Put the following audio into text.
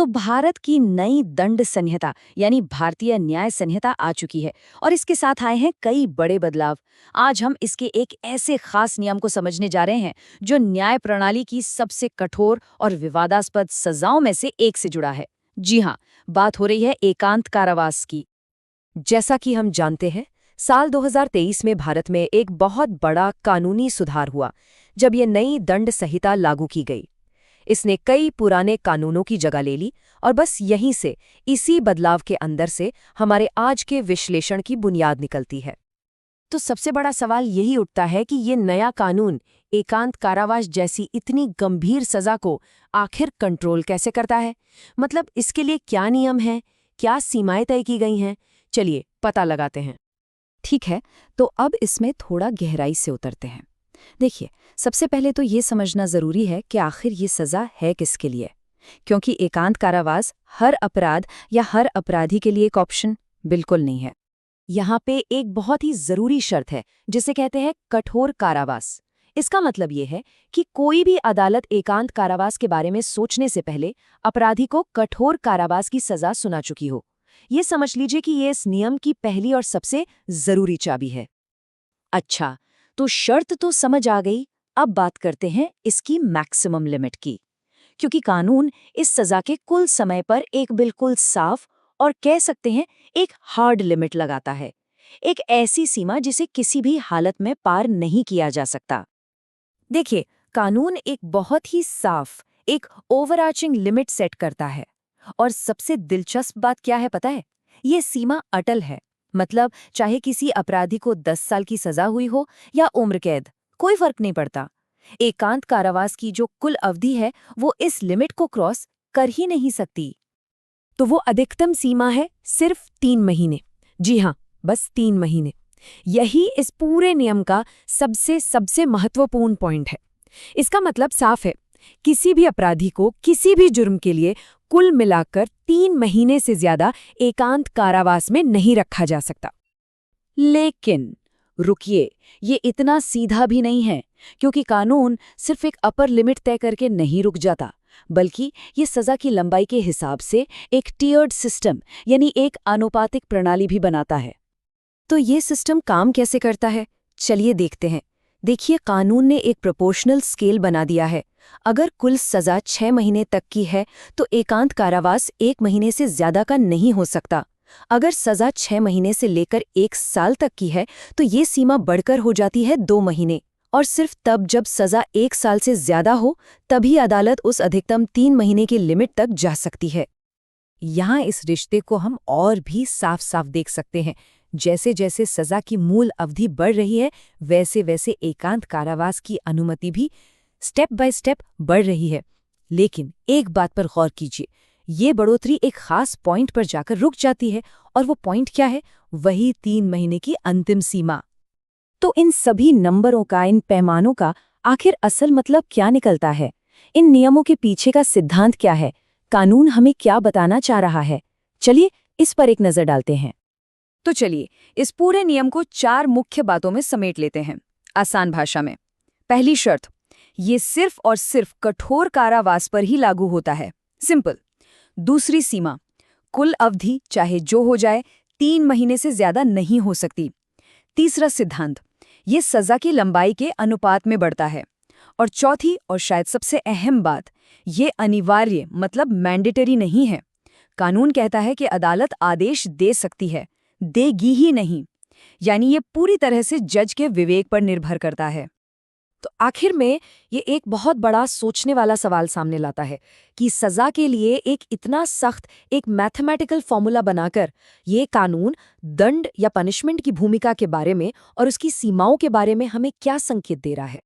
तो भारत की नई दंड संहिता यानी भारतीय न्याय संहिता आ चुकी है और इसके साथ आए हैं कई बड़े बदलाव। आज हम इसके एक ऐसे खास नियम को समझने जा रहे हैं जो न्याय प्रणाली की सबसे कठोर और विवादास्पद सजाओं में से एक से जुड़ा है। जी हाँ, बात हो रही है एकांत कारावास की। जैसा कि हम जानते हैं, साल 2023 में भारत में एक बहुत बड़ा कानूनी सुधार हुआ जब ये नई दंड संहिता लागू की गई। इसने कई पुराने कानूनों की जगह ले ली और बस यहीं से, इसी बदलाव के अंदर से हमारे आज के विश्लेषण की बुनियाद निकलती है। तो सबसे बड़ा सवाल यही उठता है कि ये नया कानून एकांत कारावास जैसी इतनी गंभीर सजा को आखिर कंट्रोल कैसे करता है। मतलब इसके लिए क्या नियम हैं, क्या सीमाएं तय की गई हैं। चलिए पता लगाते हैं। ठीक है, तो अब इसमें थोड़ा गहराई से उतरते हैं। देखिए, सबसे पहले तो ये समझना जरूरी है कि आखिर ये सजा है किसके लिए, क्योंकि एकांत कारावास हर अपराध या हर अपराधी के लिए एक ऑप्शन बिल्कुल नहीं है। यहाँ पे एक बहुत ही जरूरी शर्त है जिसे कहते हैं कठोर कारावास। इसका मतलब ये है कि कोई भी अदालत एकांत कारावास के बारे में सोचने से पहले अपराधी को कठोर कारावास की सजा सुना चुकी हो। ये समझ लीजिए कि ये इस नियम की पहली और सबसे जरूरी चाबी है। अच्छा, तो शर्त तो समझ आ गई। अब बात करते हैं इसकी मैक्सिमम लिमिट की, क्योंकि कानून इस सजा के कुल समय पर एक बिल्कुल साफ और कह सकते हैं एक हार्ड लिमिट लगाता है, एक ऐसी सीमा जिसे किसी भी हालत में पार नहीं किया जा सकता। देखिए, कानून एक बहुत ही साफ, एक ओवरआर्चिंग लिमिट सेट करता है। और सबसे दिलचस्प बात क्या है पता है? ये सीमा अटल है। मतलब चाहे किसी अपराधी को 10 साल की सजा हुई हो या उम्र कैद, कोई फर्क नहीं पड़ता। एकांत कारावास की जो कुल अवधि है वो इस लिमिट को क्रॉस कर ही नहीं सकती। तो वो अधिकतम सीमा है सिर्फ 3 महीने। जी हाँ, बस 3 महीने। यही इस पूरे नियम का सबसे सबसे महत्वपूर्ण पॉइंट है। इसका मतलब साफ है, किसी भी अपराधी को किसी भी जुर्म के लिए कुल मिलाकर 3 महीने से ज्यादा एकांत कारावास में नहीं रखा जा सकता। लेकिन रुकिए, ये इतना सीधा भी नहीं है, क्योंकि कानून सिर्फ एक अपर लिमिट तय करके नहीं रुक जाता, बल्कि ये सजा की लंबाई के हिसाब से एक टियर्ड सिस्टम यानी एक आनुपातिक प्रणाली भी बनाता है। तो ये सिस्टम काम कैसे करता है? चलिए देखते हैं। देखिए, कानून ने एक प्रोपोर्शनल स्केल बना दिया है। अगर कुल सजा 6 महीने तक की है तो एकांत कारावास 1 महीने से ज्यादा का नहीं हो सकता। अगर सजा 6 महीने से लेकर 1 साल तक की है तो ये सीमा बढ़कर हो जाती है 2 महीने। और सिर्फ तब जब सजा 1 साल से ज्यादा हो तभी अदालत उस अधिकतम 3 महीने की लिमिट तक जा सकती है। यहाँ इस रिश्ते को हम और भी साफ साफ देख सकते हैं। जैसे जैसे सजा की मूल अवधि बढ़ रही है, वैसे वैसे एकांत कारावास की अनुमति भी स्टेप बाय स्टेप बढ़ रही है। लेकिन एक बात पर गौर कीजिए, ये बढ़ोतरी एक खास पॉइंट पर जाकर रुक जाती है। और वो पॉइंट क्या है? वही 3 महीने की अंतिम सीमा। तो इन सभी नंबरों का, इन पैमानों का आखिर असल मतलब क्या निकलता है? इन नियमों के पीछे का सिद्धांत क्या है? कानून हमें क्या बताना चाह रहा है? चलिए इस पर एक नजर डालते हैं। तो चलिए इस पूरे नियम को 4 मुख्य बातों में समेट लेते हैं, आसान भाषा में। पहली शर्त, ये सिर्फ और सिर्फ कठोर कारावास पर ही लागू होता है, सिंपल। दूसरी सीमा, कुल अवधि चाहे जो हो जाए 3 महीने से ज्यादा नहीं हो सकती। तीसरा सिद्धांत, ये सजा की लंबाई के अनुपात में बढ़ता है। और चौथी और शायद सबसे अहम बात, ये अनिवार्य मतलब मैंडेटरी नहीं है। कानून कहता है कि अदालत आदेश दे सकती है, देगी ही नहीं। यानी ये पूरी तरह से जज के विवेक पर निर्भर करता है। तो आखिर में ये एक बहुत बड़ा सोचने वाला सवाल सामने लाता है कि सजा के लिए एक इतना सख्त, एक मैथमेटिकल फॉर्मूला बनाकर ये कानून दंड या पनिशमेंट की भूमिका के बारे में और उसकी सीमाओं के बारे में हमें क्या संकेत दे रहा है।